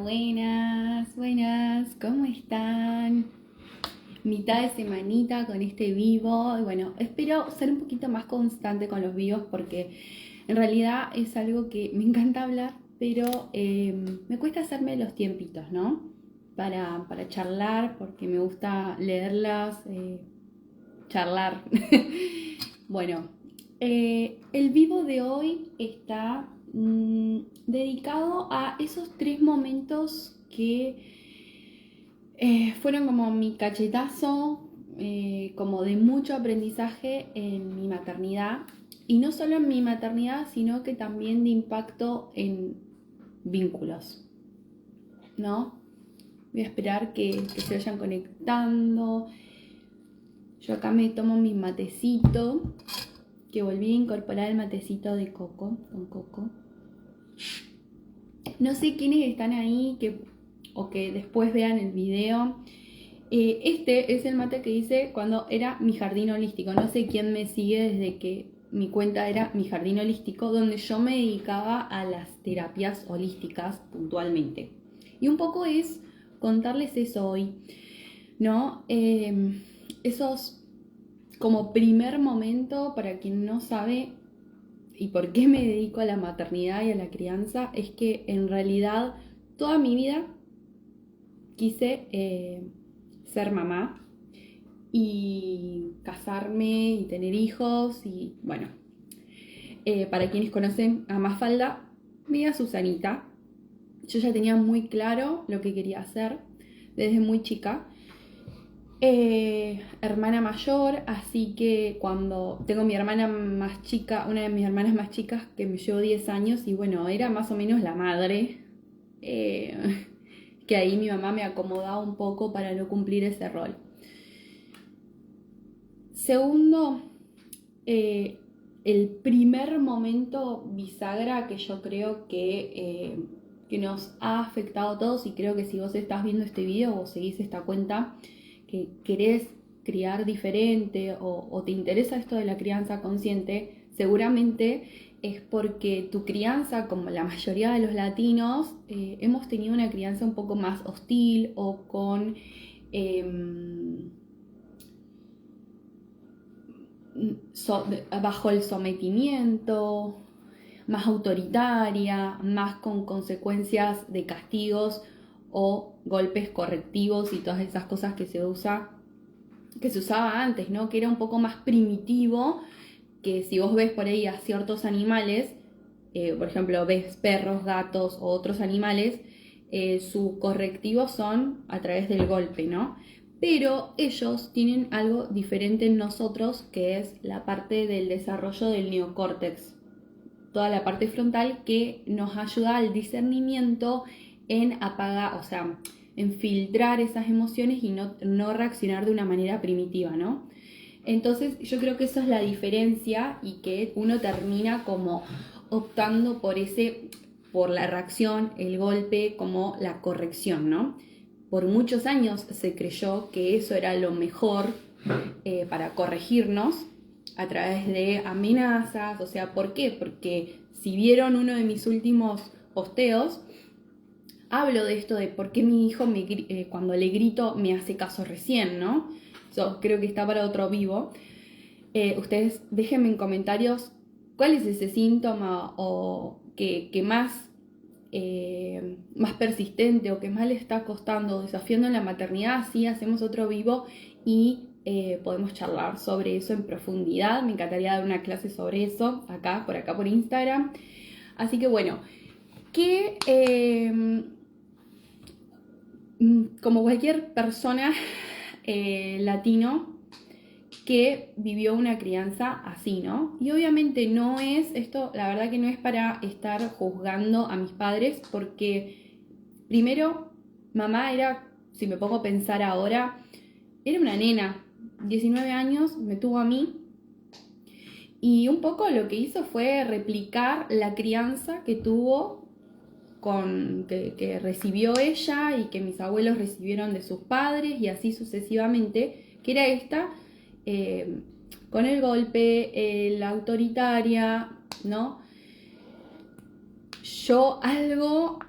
buenas, buenas, ¿cómo están? Mitad de semanita con este vivo y bueno, espero ser un poquito más constante con los vivos porque en realidad es algo que me encanta hablar, pero me cuesta hacerme los tiempitos, ¿no? Para charlar, porque me gusta leerlas, charlar. Bueno, el vivo de hoy está dedicado a esos 3 momentos que fueron como mi cachetazo, como de mucho aprendizaje en mi maternidad. Y no solo en mi maternidad, sino que también de impacto en vínculos, ¿no? Voy a esperar que se vayan conectando. Yo acá me tomo mi matecito, que volví a incorporar el matecito de coco, con coco. No sé quiénes están ahí o que después vean el video. Este es el mate que hice cuando era mi jardín holístico. No sé quién me sigue desde que mi cuenta era mi jardín holístico, donde yo me dedicaba a las terapias holísticas puntualmente. Y un poco es contarles eso hoy, ¿no? Esos como primer momento, para quien no sabe y por qué me dedico a la maternidad y a la crianza, es que en realidad toda mi vida quise ser mamá y casarme y tener hijos y bueno, para quienes conocen a Mafalda, mira Susanita, yo ya tenía muy claro lo que quería hacer desde muy chica. Hermana mayor, así que cuando tengo mi hermana más chica, una de mis hermanas más chicas que me llevó 10 años y bueno, era más o menos la madre, que ahí mi mamá me acomodaba un poco para no cumplir ese rol. Segundo, el primer momento bisagra que yo creo que nos ha afectado a todos, y creo que si vos estás viendo este video o seguís esta cuenta, que querés criar diferente o te interesa esto de la crianza consciente, seguramente es porque tu crianza, como la mayoría de los latinos, hemos tenido una crianza un poco más hostil o con bajo el sometimiento, más autoritaria, más con consecuencias de castigos o golpes correctivos y todas esas cosas que se usaba antes, ¿no? Que era un poco más primitivo, que si vos ves por ahí a ciertos animales, por ejemplo, ves perros, gatos o otros animales, sus correctivos son a través del golpe, ¿no? Pero ellos tienen algo diferente en nosotros, que es la parte del desarrollo del neocórtex, toda la parte frontal que nos ayuda al discernimiento, en apagar, o sea, en filtrar esas emociones y no reaccionar de una manera primitiva, ¿no? Entonces yo creo que eso es la diferencia y que uno termina como optando por la reacción, el golpe, como la corrección, ¿no? Por muchos años se creyó que eso era lo mejor para corregirnos a través de amenazas. O sea, ¿por qué? Porque si vieron uno de mis últimos posteos, hablo de esto de por qué mi hijo cuando le grito me hace caso recién, ¿no? Eso creo que está para otro vivo. Ustedes déjenme en comentarios cuál es ese síntoma o que más persistente o que más le está costando, desafiando en la maternidad. Así hacemos otro vivo y podemos charlar sobre eso en profundidad. Me encantaría dar una clase sobre eso por acá por Instagram. Así que bueno, que como cualquier persona latino que vivió una crianza así, ¿no? Y obviamente no es esto, la verdad que no es para estar juzgando a mis padres, porque primero, mamá era, si me pongo a pensar ahora, era una nena, 19 años, me tuvo a mí, y un poco lo que hizo fue replicar la crianza que tuvo, que recibió ella y que mis abuelos recibieron de sus padres y así sucesivamente, que era esta, con el golpe, la autoritaria, ¿no? Yo algo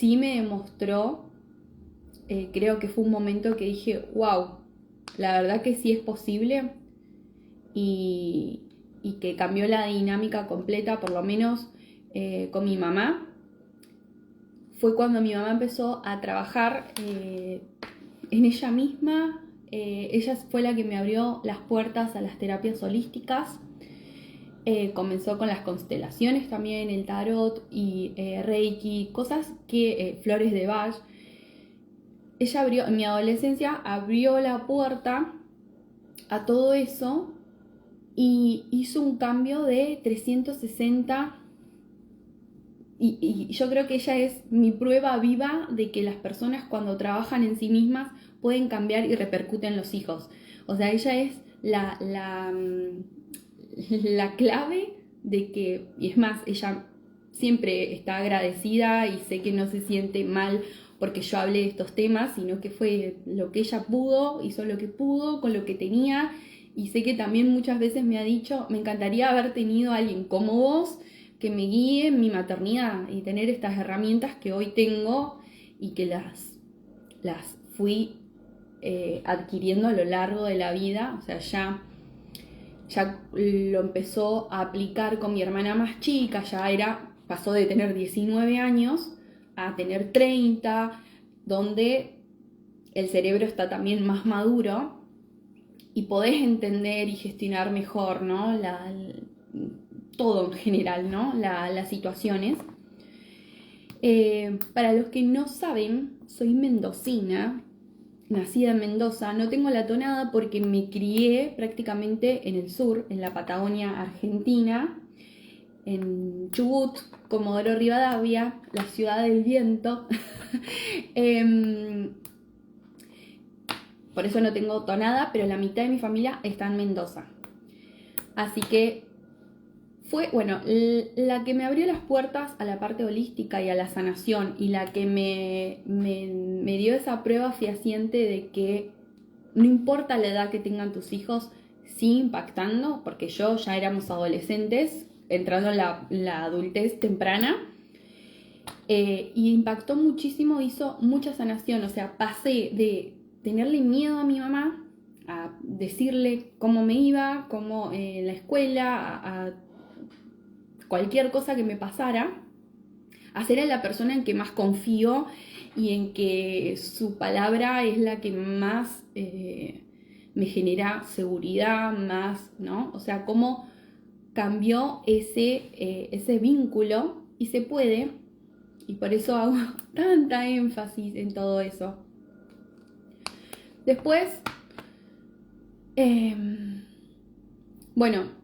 sí me demostró, creo que fue un momento que dije, wow, la verdad que sí es posible y que cambió la dinámica completa, por lo menos con mi mamá. Fue cuando mi mamá empezó a trabajar en ella misma. Ella fue la que me abrió las puertas a las terapias holísticas. Comenzó con las constelaciones también, el tarot y Reiki, cosas que flores de Bach. Ella abrió, en mi adolescencia, abrió la puerta a todo eso y hizo un cambio de 360. Y yo creo que ella es mi prueba viva de que las personas cuando trabajan en sí mismas pueden cambiar y repercuten en los hijos. O sea, ella es la clave de que, y es más, ella siempre está agradecida y sé que no se siente mal porque yo hablé de estos temas, sino que fue lo que ella pudo, hizo lo que pudo con lo que tenía, y sé que también muchas veces me ha dicho, me encantaría haber tenido a alguien como vos que me guíe en mi maternidad y tener estas herramientas que hoy tengo y que las fui adquiriendo a lo largo de la vida. O sea, ya lo empezó a aplicar con mi hermana más chica, pasó de tener 19 años a tener 30, donde el cerebro está también más maduro y podés entender y gestionar mejor, ¿no? Todo en general, ¿no? Las situaciones. Para los que no saben, soy mendocina, nacida en Mendoza. No tengo la tonada porque me crié prácticamente en el sur, en la Patagonia Argentina, en Chubut, Comodoro Rivadavia, la ciudad del viento. Por eso no tengo tonada, pero la mitad de mi familia está en Mendoza. Así que fue, bueno, la que me abrió las puertas a la parte holística y a la sanación, y la que me dio esa prueba fehaciente de que no importa la edad que tengan tus hijos, sigue impactando, porque ya éramos adolescentes, entrando en la adultez temprana, y impactó muchísimo, hizo mucha sanación. O sea, pasé de tenerle miedo a mi mamá, a decirle cómo me iba, cómo en la escuela, a cualquier cosa que me pasara, a ser la persona en que más confío y en que su palabra es la que más me genera seguridad, más, ¿no? O sea, cómo cambió ese vínculo, y se puede, y por eso hago tanta énfasis en todo eso. Después, bueno,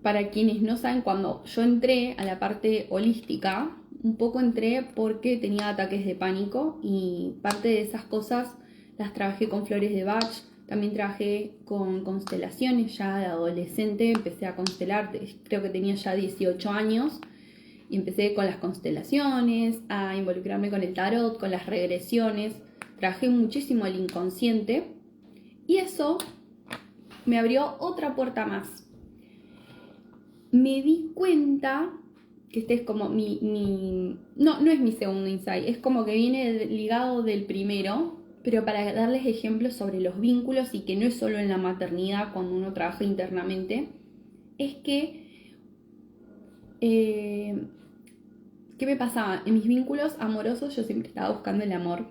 para quienes no saben, cuando yo entré a la parte holística, un poco entré porque tenía ataques de pánico, y parte de esas cosas las trabajé con flores de Bach. También trabajé con constelaciones. Ya de adolescente empecé a constelar, creo que tenía ya 18 años, y empecé con las constelaciones, a involucrarme con el tarot, con las regresiones. Trabajé muchísimo el inconsciente, y eso me abrió otra puerta más. Me di cuenta que este es como no es mi segundo insight, es como que viene ligado del primero, pero para darles ejemplos sobre los vínculos, y que no es solo en la maternidad cuando uno trabaja internamente, es que ¿qué me pasaba? En mis vínculos amorosos yo siempre estaba buscando el amor.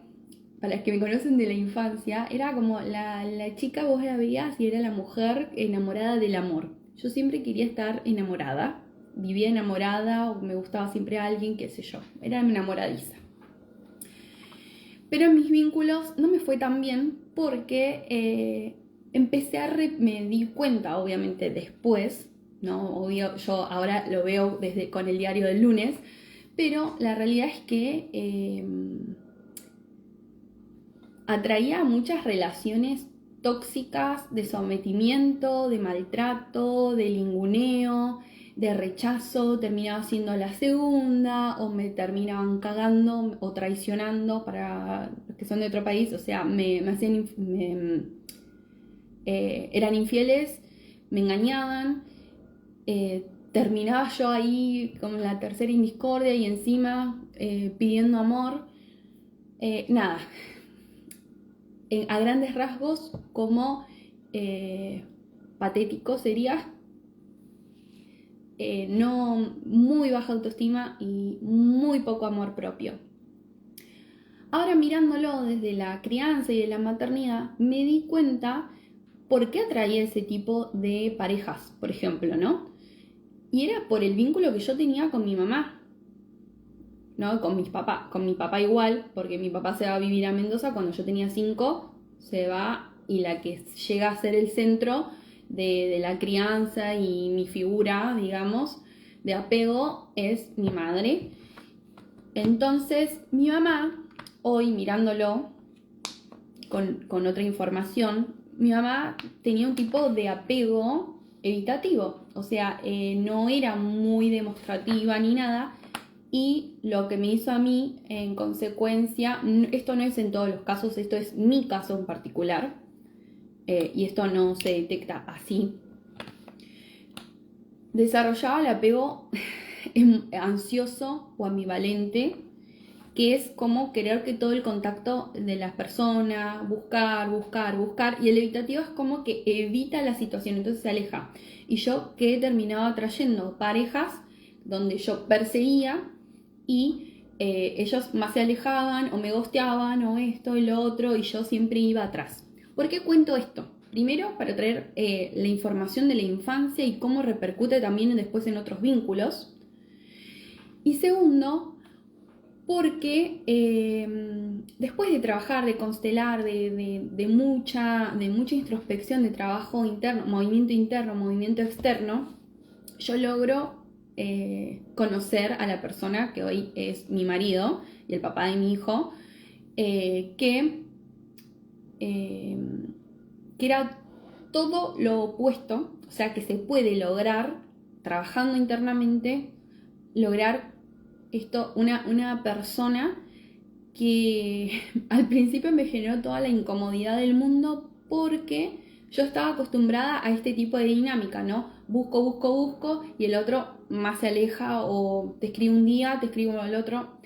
Para los que me conocen de la infancia, era como la chica, vos la veías y era la mujer enamorada del amor. Yo siempre quería estar enamorada, vivía enamorada, o me gustaba siempre a alguien, qué sé yo, era enamoradiza. Pero en mis vínculos no me fue tan bien porque me di cuenta, obviamente después, ¿no? Obvio, yo ahora lo veo con el diario del lunes, pero la realidad es que atraía muchas relaciones tóxicas, de sometimiento, de maltrato, de linguneo, de rechazo. Terminaba siendo la segunda, o me terminaban cagando o traicionando, para los que son de otro país. O sea, eran infieles, me engañaban, terminaba yo ahí como en la tercera indiscordia y encima pidiendo amor. Nada, a grandes rasgos como patético sería, no, muy baja autoestima y muy poco amor propio. Ahora mirándolo desde la crianza y de la maternidad, me di cuenta por qué atraía ese tipo de parejas, por ejemplo, ¿no? Y era por el vínculo que yo tenía con mi mamá, ¿no? Con mi papá igual, porque mi papá se va a vivir a Mendoza cuando yo tenía 5, se va, y la que llega a ser el centro de la crianza y mi figura, digamos, de apego es mi madre. Entonces, mi mamá, hoy mirándolo con otra información, mi mamá tenía un tipo de apego evitativo, o sea, no era muy demostrativa ni nada, y lo que me hizo a mí, en consecuencia, esto no es en todos los casos, esto es mi caso en particular, y esto no se detecta así, desarrollaba el apego ansioso o ambivalente, que es como querer que todo el contacto de las personas, buscar, y el evitativo es como que evita la situación, entonces se aleja. Y yo que terminaba trayendo parejas donde yo perseguía y ellos más se alejaban o me ghosteaban o esto y lo otro, y yo siempre iba atrás. ¿Por qué cuento esto? Primero, para traer la información de la infancia y cómo repercute también después en otros vínculos. Y segundo, porque después de trabajar, de constelar, de mucha introspección, de trabajo interno, movimiento externo, yo logro conocer a la persona que hoy es mi marido y el papá de mi hijo, que era todo lo opuesto, o sea que se puede lograr, trabajando internamente, lograr esto, una persona que al principio me generó toda la incomodidad del mundo, porque yo estaba acostumbrada a este tipo de dinámica, ¿no? Busco y el otro más se aleja, o te escribo un día, te escribo el otro.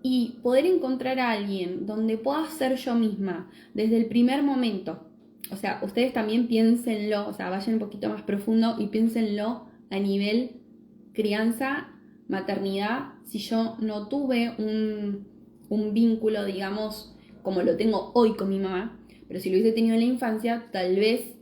Y poder encontrar a alguien donde pueda ser yo misma desde el primer momento. O sea, ustedes también piénsenlo, o sea, vayan un poquito más profundo y piénsenlo a nivel crianza, maternidad. Si yo no tuve un vínculo, digamos, como lo tengo hoy con mi mamá, pero si lo hubiese tenido en la infancia, tal vez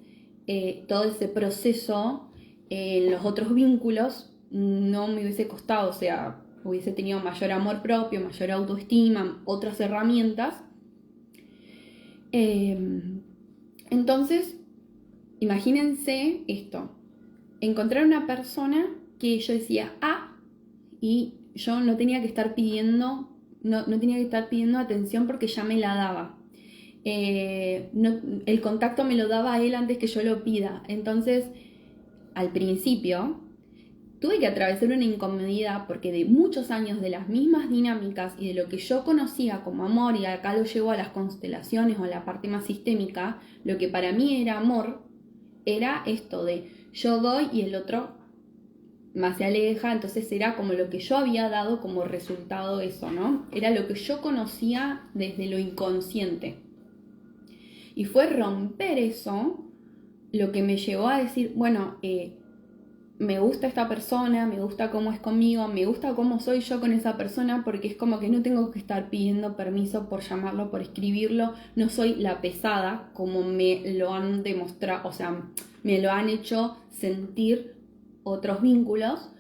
todo ese proceso en los otros vínculos no me hubiese costado, o sea, hubiese tenido mayor amor propio, mayor autoestima, otras herramientas. Entonces, imagínense esto, encontrar una persona que yo decía y yo no tenía que estar pidiendo, no tenía que estar pidiendo atención porque ya me la daba. El contacto me lo daba a él antes que yo lo pida. Entonces, al principio, tuve que atravesar una incomodidad porque de muchos años de las mismas dinámicas y de lo que yo conocía como amor, y acá lo llevo a las constelaciones o a la parte más sistémica, lo que para mí era amor, era esto de yo doy y el otro más se aleja, entonces era como lo que yo había dado como resultado eso, ¿no? Era lo que yo conocía desde lo inconsciente. Y fue romper eso lo que me llevó a decir, bueno, me gusta esta persona, me gusta cómo es conmigo, me gusta cómo soy yo con esa persona, porque es como que no tengo que estar pidiendo permiso por llamarlo, por escribirlo, no soy la pesada como me lo han demostrado, o sea, me lo han hecho sentir otros vínculos,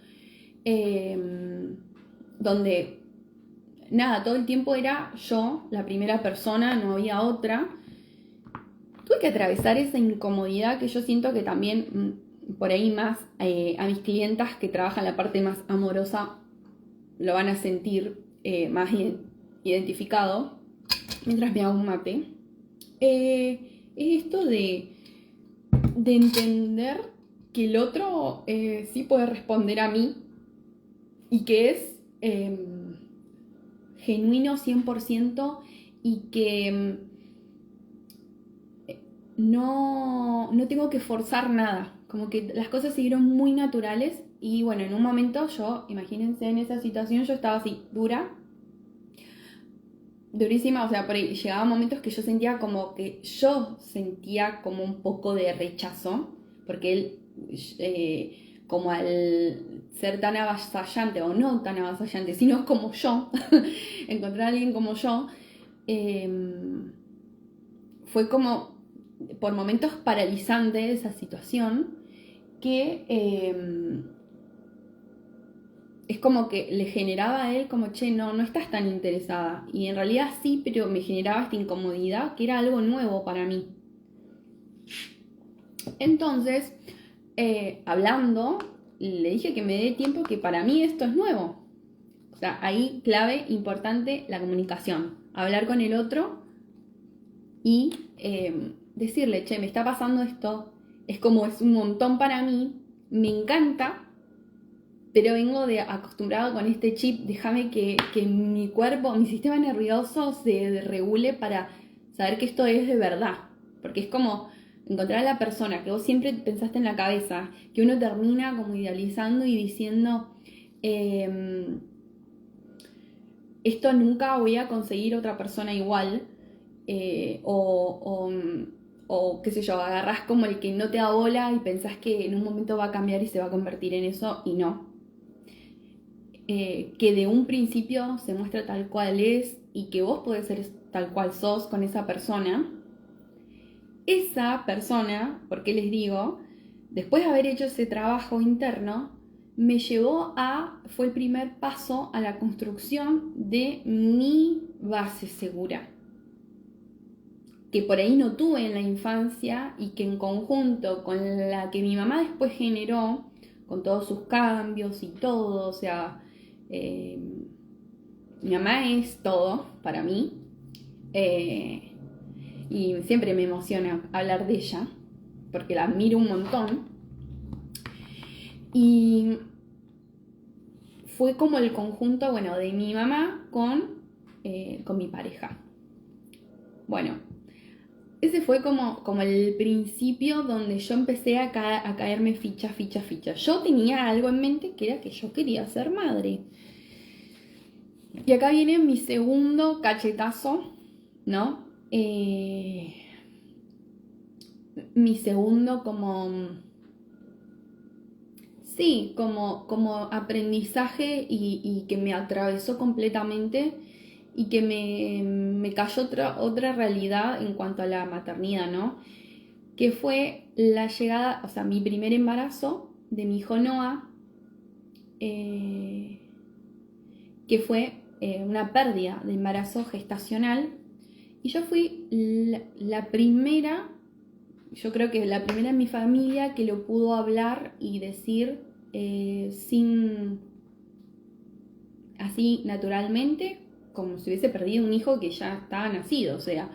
donde nada, todo el tiempo era yo la primera persona, no había otra. Tuve que atravesar esa incomodidad que yo siento que también por ahí más a mis clientas que trabajan la parte más amorosa lo van a sentir más identificado mientras me hago un mate. Es esto de entender que el otro sí puede responder a mí y que es genuino 100%, y que no tengo que forzar nada, como que las cosas siguieron muy naturales Y bueno, en un momento yo, imagínense en esa situación, yo estaba así, durísima, o sea, por ahí llegaba momentos que yo sentía como un poco de rechazo, porque él, como al ser tan avasallante, o no tan avasallante, sino como yo, encontrar a alguien como yo, fue como por momentos paralizante esa situación que es como que le generaba a él como, che, no estás tan interesada. Y en realidad sí, pero me generaba esta incomodidad que era algo nuevo para mí. Entonces, hablando, le dije que me dé tiempo, que para mí esto es nuevo. O sea, ahí clave, importante, la comunicación. Hablar con el otro y decirle, che, me está pasando esto, es un montón para mí, me encanta, pero vengo acostumbrado con este chip, déjame que mi cuerpo, mi sistema nervioso se regule para saber que esto es de verdad, porque es como encontrar a la persona que vos siempre pensaste en la cabeza, que uno termina como idealizando y diciendo, esto nunca voy a conseguir otra persona igual, o qué sé yo, agarrás como el que no te da bola y pensás que en un momento va a cambiar y se va a convertir en eso, y no. Que de un principio se muestra tal cual es y que vos podés ser tal cual sos con esa persona. Esa persona, porque les digo, después de haber hecho ese trabajo interno, fue el primer paso a la construcción de mi base segura, que por ahí no tuve en la infancia y que en conjunto con la que mi mamá después generó, con todos sus cambios y todo, o sea, mi mamá es todo para mí, y siempre me emociona hablar de ella, porque la admiro un montón, y fue como el conjunto, bueno, de mi mamá con mi pareja. Bueno, ese fue como el principio donde yo empecé a caerme ficha. Yo tenía algo en mente que era que yo quería ser madre. Y acá viene mi segundo cachetazo, ¿no? Mi segundo sí, como aprendizaje y que me atravesó completamente y que me cayó otra realidad en cuanto a la maternidad, ¿no? Que fue la llegada, o sea, mi primer embarazo de mi hijo Noah, que fue una pérdida de embarazo gestacional. Y yo fui la primera, yo creo que la primera en mi familia que lo pudo hablar y decir así naturalmente, como si hubiese perdido un hijo que ya estaba nacido, o sea,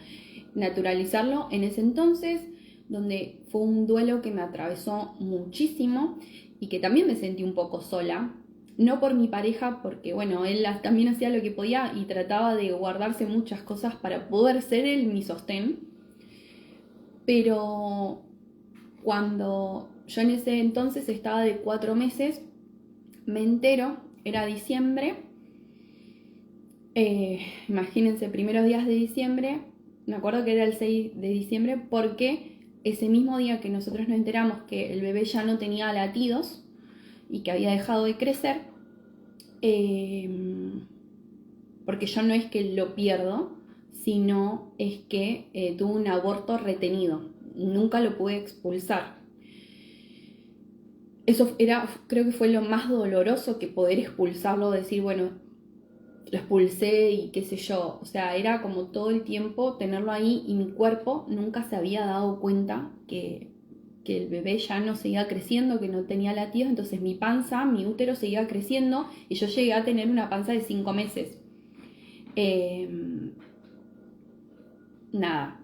naturalizarlo en ese entonces, donde fue un duelo que me atravesó muchísimo y que también me sentí un poco sola, no por mi pareja, porque bueno, él también hacía lo que podía y trataba de guardarse muchas cosas para poder ser él mi sostén, pero cuando yo en ese entonces estaba de 4 meses, me entero, era diciembre, imagínense, primeros días de diciembre, me acuerdo que era el 6 de diciembre, porque ese mismo día que nosotros nos enteramos que el bebé ya no tenía latidos y que había dejado de crecer, porque yo no es que lo pierdo, sino es que tuvo un aborto retenido, nunca lo pude expulsar. Eso creo que fue lo más doloroso, que poder expulsarlo, decir, bueno, lo expulsé y qué sé yo, o sea, era como todo el tiempo tenerlo ahí y mi cuerpo nunca se había dado cuenta que el bebé ya no seguía creciendo, que no tenía latidos, entonces mi útero seguía creciendo y yo llegué a tener una panza de 5 meses. Nada,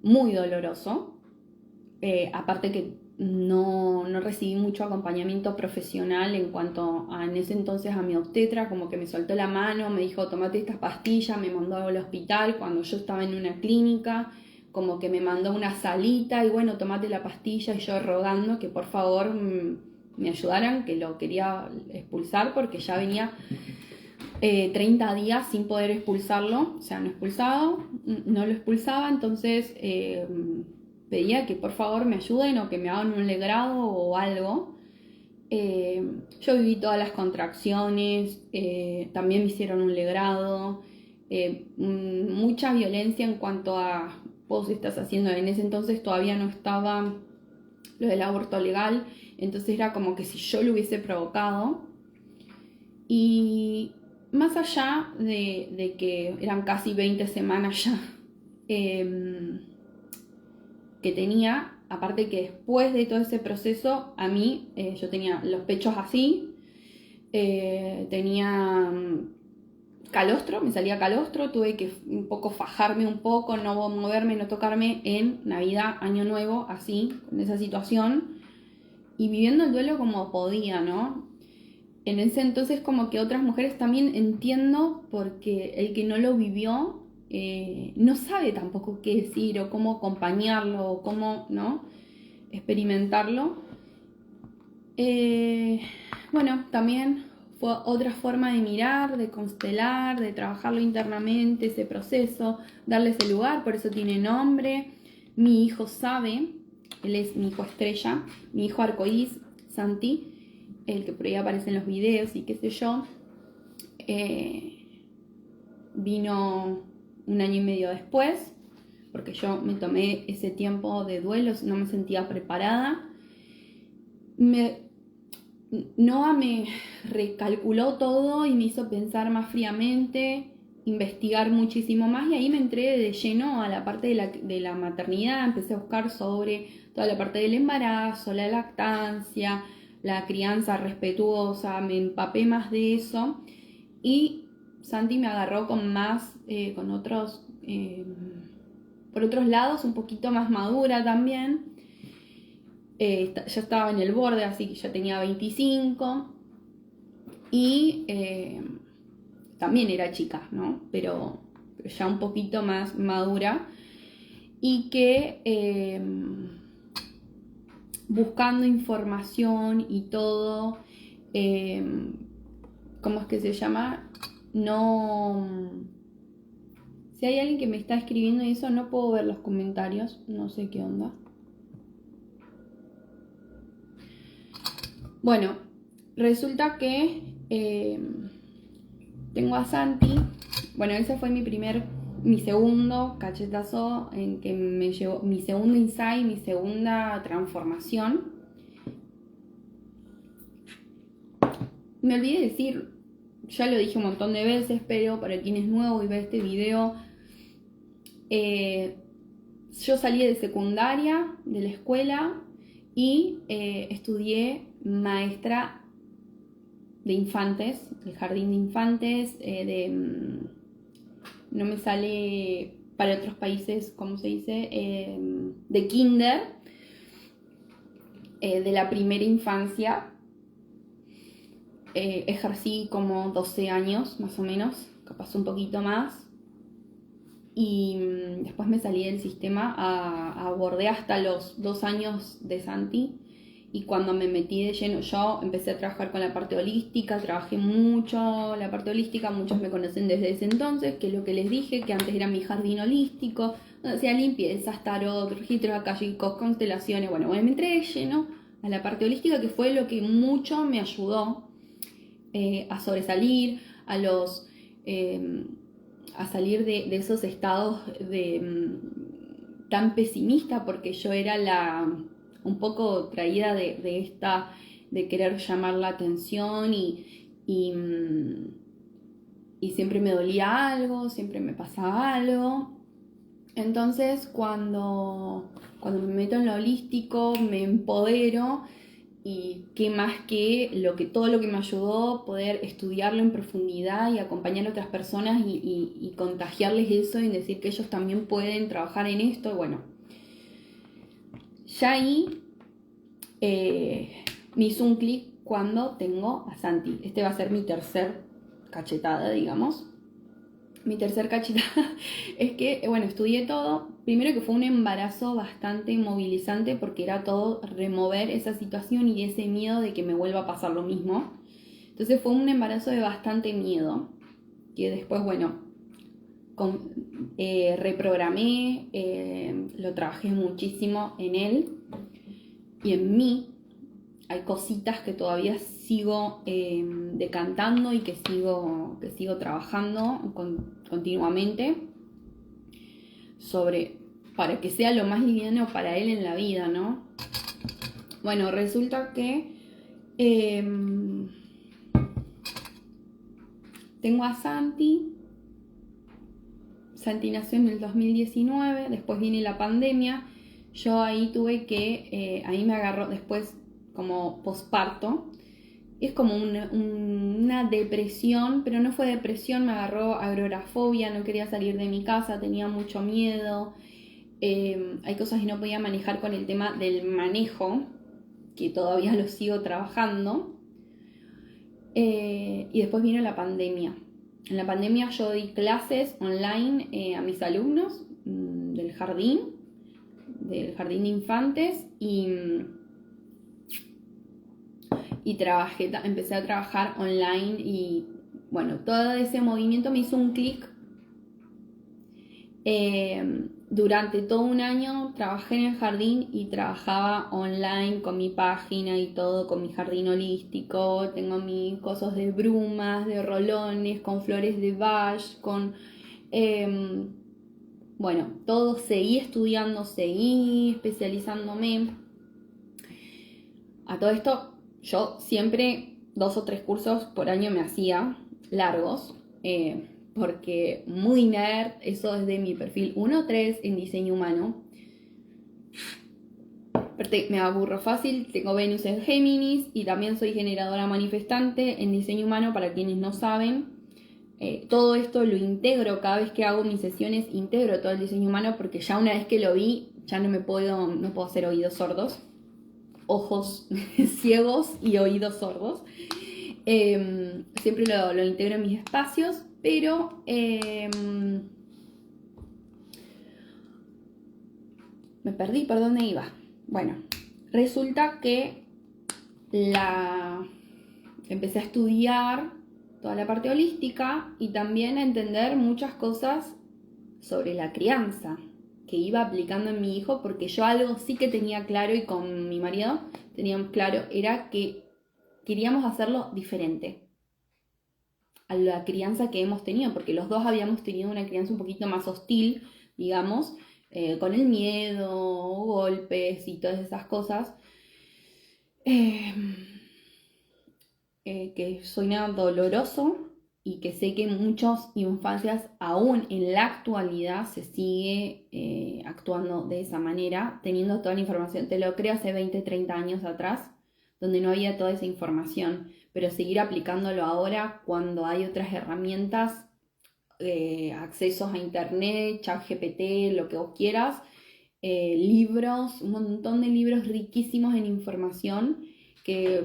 muy doloroso, aparte que no recibí mucho acompañamiento profesional en cuanto en ese entonces a mi obstetra, como que me soltó la mano, me dijo tomate estas pastillas, me mandó al hospital cuando yo estaba en una clínica, como que me mandó una salita y bueno, tomate la pastilla, y yo rogando que por favor me ayudaran, que lo quería expulsar porque ya venía 30 días sin poder expulsarlo, o sea, no lo expulsaba, entonces pedía que por favor me ayuden o que me hagan un legrado o algo. Yo viví todas las contracciones, también me hicieron un legrado, mucha violencia en cuanto a vos estás haciendo. En ese entonces todavía no estaba lo del aborto legal, entonces era como que si yo lo hubiese provocado. Y más allá de que eran casi 20 semanas ya que tenía, aparte que después de todo ese proceso, a mí, yo tenía los pechos así, tenía calostro, me salía calostro, tuve que un poco fajarme un poco, no moverme, no tocarme en Navidad, Año Nuevo, así, con esa situación, y viviendo el duelo como podía, ¿no? En ese entonces como que otras mujeres también entiendo, porque el que no lo vivió no sabe tampoco qué decir o cómo acompañarlo o cómo, ¿no?, experimentarlo. Bueno, también fue otra forma de mirar, de constelar, de trabajarlo internamente, ese proceso, darle ese lugar, por eso tiene nombre. Mi hijo sabe, él es mi hijo estrella, mi hijo arcoíris, Santi, el que por ahí aparece en los videos y qué sé yo. Vino 1 año y medio después, porque yo me tomé ese tiempo de duelo, no me sentía preparada. Noah me recalculó todo y me hizo pensar más fríamente, investigar muchísimo más, y ahí me entré de lleno a la parte de la maternidad. Empecé a buscar sobre toda la parte del embarazo, la lactancia, la crianza respetuosa, me empapé más de eso, y Santi me agarró con más, con otros, por otros lados, un poquito más madura también. Ya estaba en el borde, así que ya tenía 25 y también era chica, ¿no? Pero ya un poquito más madura, y que buscando información y todo, ¿cómo es que se llama? No, si hay alguien que me está escribiendo y eso, no puedo ver los comentarios, no sé qué onda. Bueno, resulta que tengo a Santi. Bueno, ese fue mi segundo cachetazo en que me llevó, mi segundo insight, mi segunda transformación. Me olvidé de decir, ya lo dije un montón de veces, pero para quien es nuevo y ve este video, yo salí de secundaria, de la escuela, y estudié maestra de infantes, el jardín de infantes, no me sale para otros países, ¿cómo se dice? De kinder, de la primera infancia. Ejercí como 12 años, más o menos, capaz un poquito más. Y después me salí del sistema, abordé hasta los 2 años de Santi. Y cuando me metí de lleno, yo empecé a trabajar con la parte holística, trabajé mucho la parte holística, muchos me conocen desde ese entonces, que es lo que les dije, que antes era mi jardín holístico, donde hacía limpiezas, tarot, registros akáshicos, constelaciones. Bueno, me entré de lleno a la parte holística, que fue lo que mucho me ayudó a sobresalir, a salir de esos estados tan pesimista, porque yo era un poco traída de querer llamar la atención, y siempre me dolía algo, siempre me pasaba algo. Entonces cuando me meto en lo holístico, me empodero, y qué más que todo lo que me ayudó poder estudiarlo en profundidad y acompañar a otras personas y contagiarles eso y decir que ellos también pueden trabajar en esto. Bueno, ya ahí me hizo un clic cuando tengo a Santi. Este va a ser mi tercer cachetada, digamos. Mi tercer cachita es que, bueno, estudié todo. Primero que fue un embarazo bastante movilizante porque era todo remover esa situación y ese miedo de que me vuelva a pasar lo mismo. Entonces fue un embarazo de bastante miedo, que después, bueno, reprogramé, lo trabajé muchísimo en él y en mí. Hay cositas que todavía sigo decantando y que sigo trabajando continuamente para que sea lo más liviano para él en la vida, ¿no? Bueno, resulta que tengo a Santi. Santi nació en el 2019, después viene la pandemia. Yo ahí ahí me agarró después como posparto. Es como una depresión, pero no fue depresión, me agarró agorafobia, no quería salir de mi casa, tenía mucho miedo. Hay cosas que no podía manejar con el tema del manejo, que todavía lo sigo trabajando. Y después vino la pandemia. En la pandemia yo di clases online a mis alumnos del jardín de infantes y empecé a trabajar online y bueno, todo ese movimiento me hizo un clic. Durante todo un año trabajé en el jardín y trabajaba online con mi página y todo, con mi jardín holístico. Tengo mis cosas de brumas, de rolones, con flores de Bach, bueno, todo. Seguí estudiando, seguí especializándome. A todo esto, yo siempre 2 o 3 cursos por año me hacía, largos, porque muy nerd, eso es de mi perfil 1-3 en diseño humano. Aparte, me aburro fácil, tengo Venus en Géminis y también soy generadora manifestante en diseño humano, para quienes no saben. Todo esto lo integro, cada vez que hago mis sesiones integro todo el diseño humano, porque ya una vez que lo vi, ya no puedo hacer oídos sordos, ojos ciegos y oídos sordos. Siempre lo integro en mis espacios, pero me perdí por dónde iba. Bueno, resulta que empecé a estudiar toda la parte holística y también a entender muchas cosas sobre la crianza que iba aplicando en mi hijo, porque yo algo sí que tenía claro, y con mi marido teníamos claro, era que queríamos hacerlo diferente a la crianza que hemos tenido, porque los dos habíamos tenido una crianza un poquito más hostil, digamos, con el miedo, golpes y todas esas cosas, que suena doloroso y que sé que en muchas infancias, aún en la actualidad, se sigue actuando de esa manera, teniendo toda la información. Te lo creo, hace 20, 30 años atrás, donde no había toda esa información, pero seguir aplicándolo ahora cuando hay otras herramientas, accesos a internet, ChatGPT, lo que vos quieras, libros, un montón de libros riquísimos en información que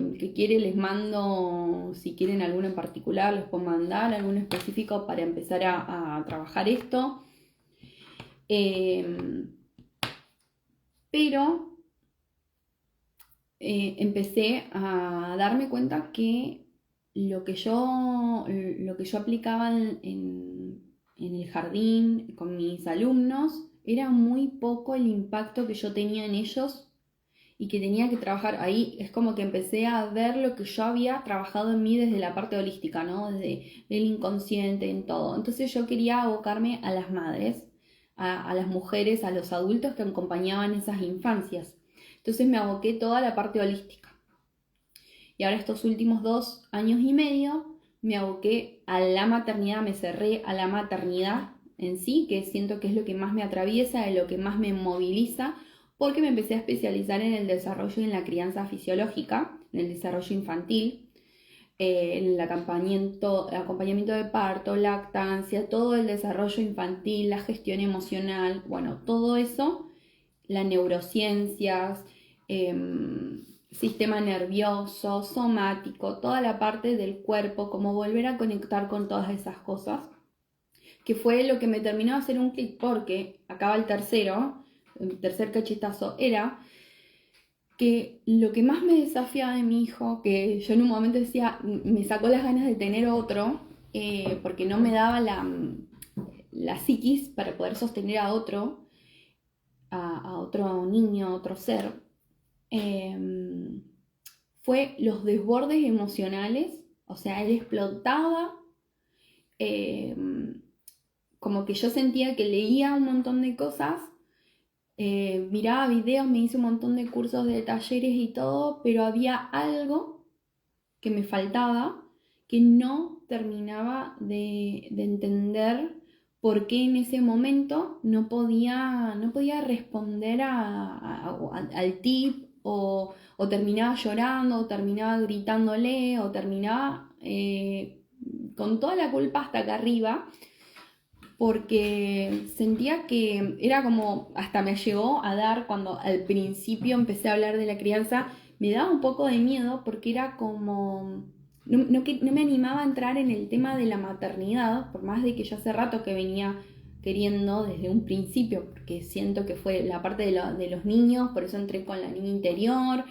les mando. Si quieren alguno en particular, les puedo mandar alguno específico para empezar a trabajar esto. Pero empecé a darme cuenta que lo que yo aplicaba en el jardín con mis alumnos era muy poco el impacto que yo tenía en ellos y que tenía que trabajar ahí. Es como que empecé a ver lo que yo había trabajado en mí desde la parte holística, ¿no? Desde el inconsciente, en todo. Entonces yo quería abocarme a las madres, a las mujeres, a los adultos que acompañaban esas infancias. Entonces me aboqué toda la parte holística. Y ahora estos últimos 2 años y medio me aboqué a la maternidad, me cerré a la maternidad en sí, que siento que es lo que más me atraviesa, es lo que más me moviliza, porque me empecé a especializar en el desarrollo y en la crianza fisiológica, en el desarrollo infantil, en el acompañamiento de parto, lactancia, todo el desarrollo infantil, la gestión emocional, bueno, todo eso, las neurociencias, sistema nervioso, somático, toda la parte del cuerpo, cómo volver a conectar con todas esas cosas. que fue lo que me terminó de hacer un clic, porque acaba el tercer cachetazo, era que lo que más me desafiaba de mi hijo, que yo en un momento decía, me sacó las ganas de tener otro, porque no me daba la psiquis para poder sostener a otro, a otro niño, a otro ser, fue los desbordes emocionales. O sea, él explotaba, eh, como que yo sentía que leía un montón de cosas, miraba videos, me hice un montón de cursos de talleres y todo, pero había algo que me faltaba, que no terminaba de entender por qué en ese momento no podía responder al tip, o terminaba llorando, o terminaba gritándole, o terminaba con toda la culpa hasta acá arriba, porque sentía que era como, hasta me llegó a dar, cuando al principio empecé a hablar de la crianza, me daba un poco de miedo, porque era como, no me animaba a entrar en el tema de la maternidad, por más de que yo hace rato que venía queriendo desde un principio, porque siento que fue la parte de los niños, por eso entré con la niña interior.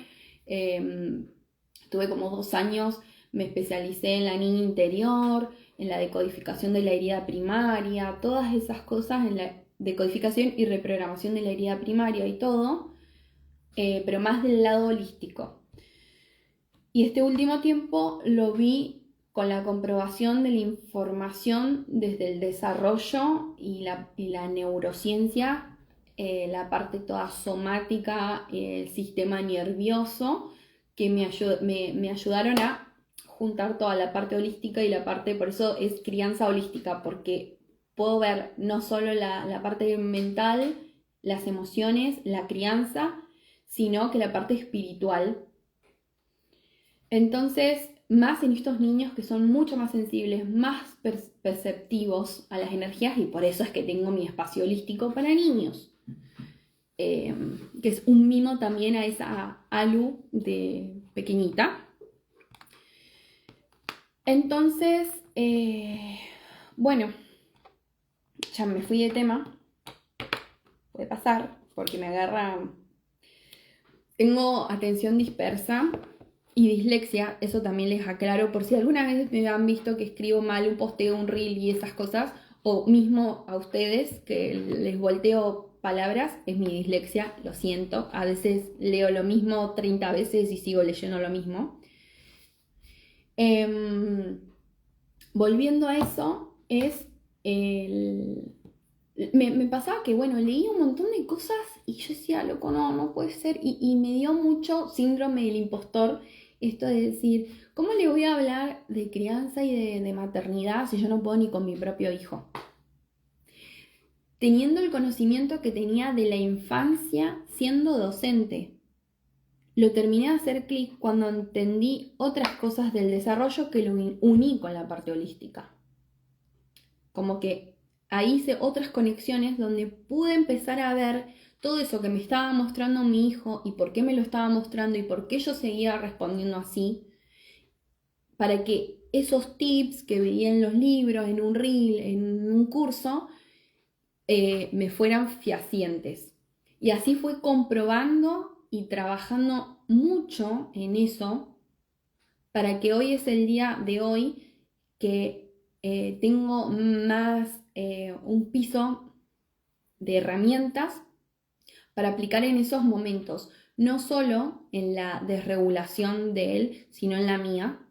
Tuve como 2 años, me especialicé en la niña interior, en la decodificación de la herida primaria, todas esas cosas, en la decodificación y reprogramación de la herida primaria y todo, pero más del lado holístico. Y este último tiempo lo vi con la comprobación de la información desde el desarrollo y la neurociencia, la parte toda somática, el sistema nervioso, que me ayudaron a juntar toda la parte holística y la parte, por eso es crianza holística, porque puedo ver no solo la parte mental, las emociones, la crianza, sino que la parte espiritual. Entonces, más en estos niños que son mucho más sensibles, más perceptivos a las energías, y por eso es que tengo mi espacio holístico para niños, que es un mimo también a esa Alu de pequeñita. Entonces, bueno, ya me fui de tema, puede pasar, porque me agarra, tengo atención dispersa y dislexia, eso también les aclaro, por si alguna vez me han visto que escribo mal un posteo, un reel y esas cosas, o mismo a ustedes que les volteo palabras, es mi dislexia, lo siento, a veces leo lo mismo 30 veces y sigo leyendo lo mismo. Volviendo a eso, me pasaba que, bueno, leía un montón de cosas y yo decía, loco, no puede ser, y me dio mucho síndrome del impostor, esto de decir, ¿cómo le voy a hablar de crianza y de maternidad si yo no puedo ni con mi propio hijo? Teniendo el conocimiento que tenía de la infancia siendo docente. Lo terminé de hacer clic cuando entendí otras cosas del desarrollo que lo uní con la parte holística. Como que ahí hice otras conexiones donde pude empezar a ver todo eso que me estaba mostrando mi hijo y por qué me lo estaba mostrando y por qué yo seguía respondiendo así, para que esos tips que veía en los libros, en un reel, en un curso, me fueran fehacientes. Y así fue comprobando y trabajando mucho en eso, para que hoy es el día de hoy que tengo más un piso de herramientas para aplicar en esos momentos, no solo en la desregulación de él, sino en la mía,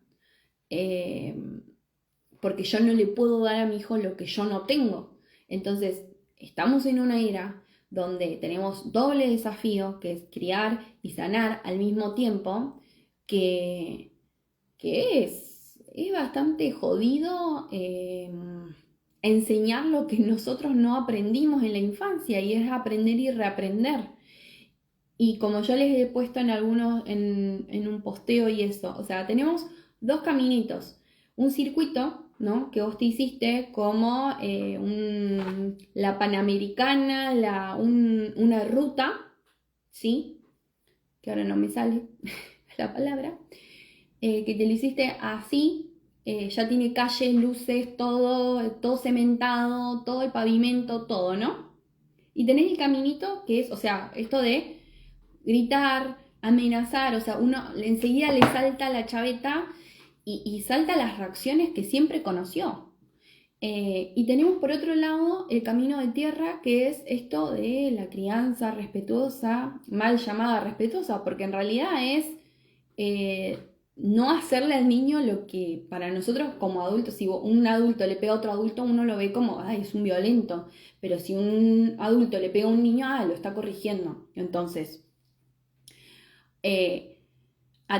porque yo no le puedo dar a mi hijo lo que yo no tengo. Entonces, estamos en una era donde tenemos doble desafío, que es criar y sanar al mismo tiempo, que es bastante jodido enseñar lo que nosotros no aprendimos en la infancia, y es aprender y reaprender. Y como yo les he puesto en algunos, en un posteo y eso, o sea, tenemos 2 caminitos. Un circuito, ¿no?, que vos te hiciste como la Panamericana, una ruta, ¿sí? Que ahora no me sale la palabra, que te lo hiciste así, ya tiene calles, luces, todo cementado, todo el pavimento, todo, ¿no? Y tenés el caminito que es, o sea, esto de gritar, amenazar, o sea, uno enseguida le salta la chaveta y salta las reacciones que siempre conoció. Y tenemos por otro lado el camino de tierra, que es esto de la crianza respetuosa, mal llamada respetuosa, porque en realidad es eh, no hacerle al niño lo que para nosotros como adultos, si un adulto le pega a otro adulto, uno lo ve como, ay, es un violento, pero si un adulto le pega a un niño, lo está corrigiendo. Entonces, eh, a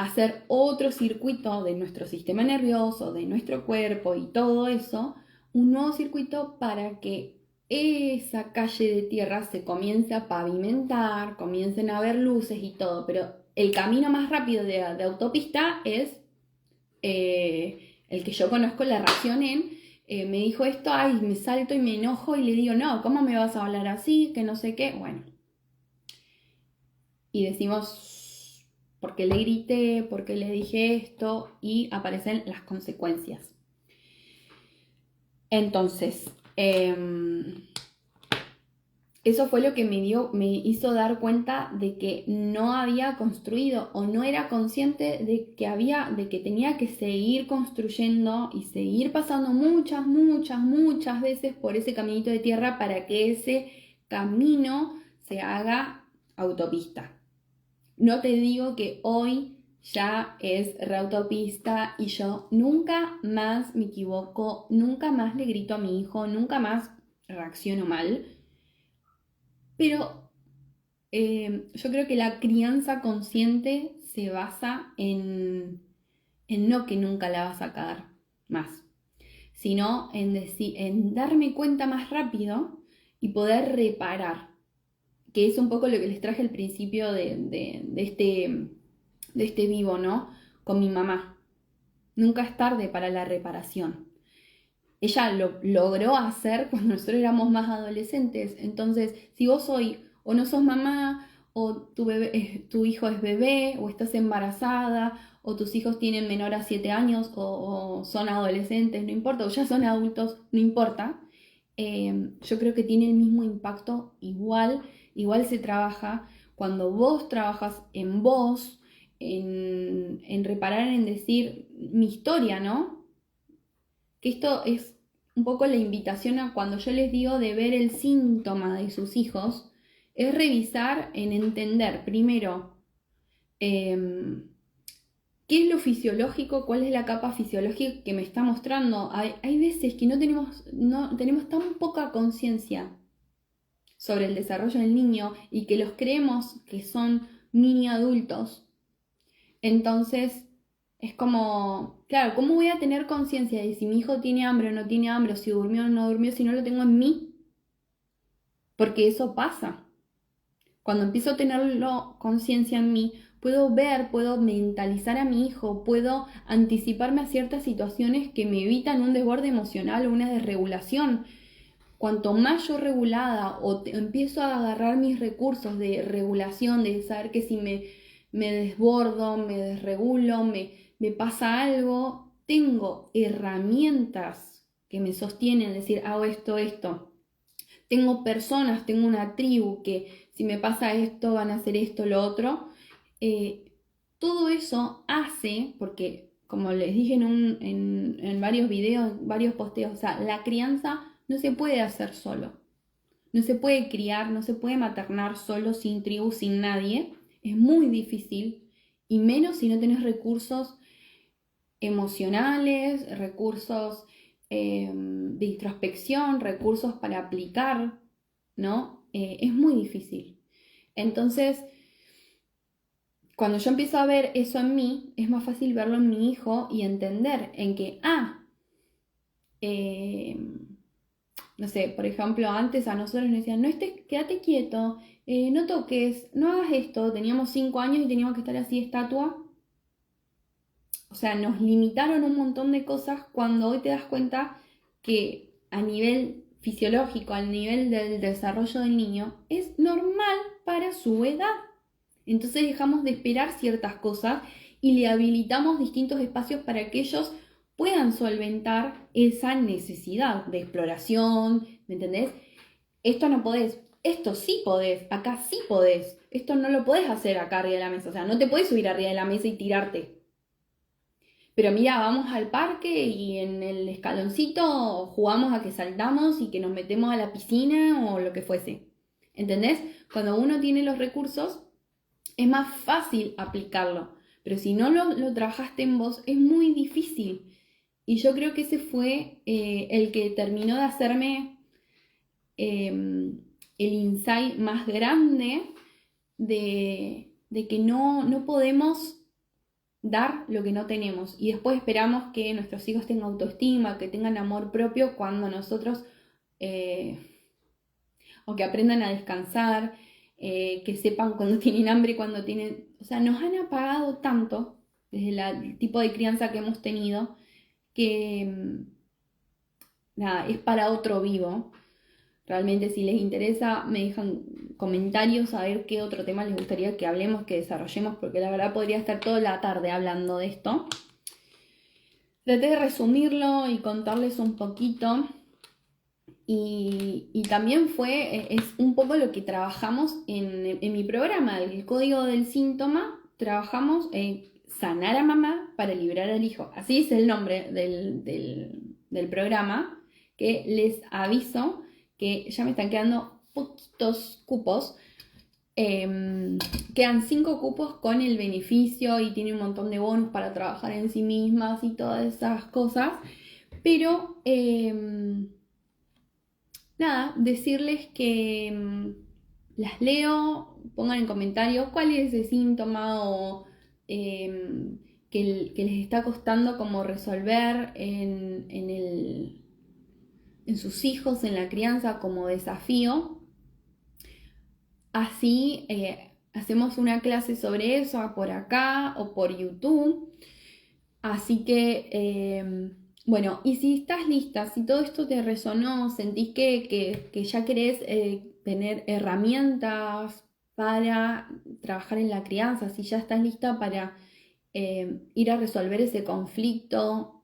hacer otro circuito de nuestro sistema nervioso, de nuestro cuerpo y todo eso, un nuevo circuito para que esa calle de tierra se comience a pavimentar, comiencen a haber luces y todo, pero el camino más rápido de autopista es el que yo conozco la reacción me dijo esto, ay, me salto y me enojo y le digo, no, ¿cómo me vas a hablar así? Que no sé qué, bueno. Y decimos, ¿por qué le grité? ¿Por qué le dije esto? Y aparecen las consecuencias. Entonces, eso fue lo que me hizo dar cuenta de que no había construido o no era consciente de que tenía que seguir construyendo y seguir pasando muchas veces por ese caminito de tierra para que ese camino se haga autopista. No te digo que hoy ya es reautopista y yo nunca más me equivoco, nunca más le grito a mi hijo, nunca más reacciono mal. Pero yo creo que la crianza consciente se basa en no que nunca la vas a cagar más, sino en darme cuenta más rápido y poder reparar, que es un poco lo que les traje al principio de este vivo, ¿no? Con mi mamá. Nunca es tarde para la reparación. Ella lo logró hacer cuando nosotros éramos más adolescentes. Entonces, si vos hoy o no sos mamá, o tu hijo es bebé, o estás embarazada, o tus hijos tienen menor a 7 años, o son adolescentes, no importa, o ya son adultos, no importa. Yo creo que tiene el mismo impacto igual se trabaja cuando vos trabajas en vos, en reparar, en decir mi historia, ¿no? Que esto es un poco la invitación a cuando yo les digo de ver el síntoma de sus hijos, es revisar en entender primero qué es lo fisiológico, cuál es la capa fisiológica que me está mostrando. Hay veces que no tenemos tan poca conciencia sobre el desarrollo del niño y que los creemos que son mini adultos. Entonces, es como, claro, ¿cómo voy a tener conciencia de si mi hijo tiene hambre o no tiene hambre, o si durmió o no durmió, si no lo tengo en mí? Porque eso pasa. Cuando empiezo a tenerlo conciencia en mí, puedo ver, puedo mentalizar a mi hijo, puedo anticiparme a ciertas situaciones que me evitan un desborde emocional o una desregulación. Cuanto más yo regulada empiezo a agarrar mis recursos de regulación, de saber que si me desbordo, me desregulo, me pasa algo, tengo herramientas que me sostienen, decir, hago esto. Tengo personas, tengo una tribu que si me pasa esto van a hacer esto, lo otro. Todo eso hace, porque como les dije en varios videos, varios posteos, o sea, la crianza no se puede hacer solo. No se puede criar, no se puede maternar solo, sin tribu, sin nadie. Es muy difícil. Y menos si no tenés recursos emocionales, recursos de introspección, recursos para aplicar, ¿no? Es muy difícil. Entonces, cuando yo empiezo a ver eso en mí, es más fácil verlo en mi hijo y entender en que, no sé, por ejemplo, antes a nosotros nos decían, no estés, quédate quieto, no toques, no hagas esto. Teníamos 5 años y teníamos que estar así estatua. O sea, nos limitaron un montón de cosas cuando hoy te das cuenta que a nivel fisiológico, al nivel del desarrollo del niño, es normal para su edad. Entonces dejamos de esperar ciertas cosas y le habilitamos distintos espacios para que ellos puedan solventar esa necesidad de exploración, ¿me entendés? Esto no podés, esto sí podés, acá sí podés, esto no lo podés hacer acá arriba de la mesa, o sea, no te podés subir arriba de la mesa y tirarte. Pero mira, vamos al parque y en el escaloncito jugamos a que saltamos y que nos metemos a la piscina o lo que fuese. ¿Entendés? Cuando uno tiene los recursos, es más fácil aplicarlo. Pero si no lo trabajaste en vos, es muy difícil. Y yo creo que ese fue el que terminó de hacerme el insight más grande de que no podemos dar lo que no tenemos y después esperamos que nuestros hijos tengan autoestima, que tengan amor propio cuando nosotros, o que aprendan a descansar, que sepan cuando tienen hambre, cuando tienen, o sea, nos han apagado tanto desde el tipo de crianza que hemos tenido que nada, es para otro vivo. Realmente si les interesa me dejan comentarios a ver qué otro tema les gustaría que hablemos, que desarrollemos, porque la verdad podría estar toda la tarde hablando de esto. Traté de resumirlo y contarles un poquito. Y también es un poco lo que trabajamos en mi programa, el código del síntoma. Trabajamos en sanar a mamá para liberar al hijo. Así es el nombre del programa, que les aviso que ya me están quedando poquitos cupos. Quedan 5 cupos con el beneficio y tiene un montón de bonos para trabajar en sí mismas y todas esas cosas. Pero nada, decirles que las leo, pongan en comentarios cuál es ese síntoma o que les está costando como resolver en sus hijos, en la crianza como desafío. Así hacemos una clase sobre eso por acá o por YouTube. Así que, bueno, y si estás lista, si todo esto te resonó, sentís que ya querés tener herramientas para trabajar en la crianza, si ya estás lista para ir a resolver ese conflicto,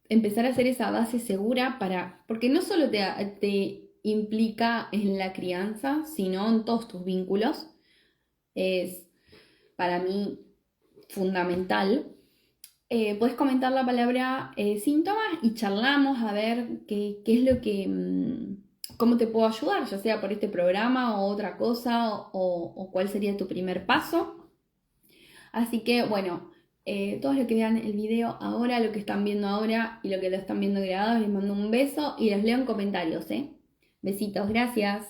empezar a hacer esa base segura porque no solo te implica en la crianza, sino en todos tus vínculos, es para mí fundamental. Puedes comentar la palabra síntomas y charlamos a ver qué es lo que, cómo te puedo ayudar, ya sea por este programa o otra cosa o cuál sería tu primer paso. Así que bueno, todos los que vean el video ahora, lo que están viendo ahora y lo que lo están viendo grabado, les mando un beso y los leo en comentarios, Besitos, gracias.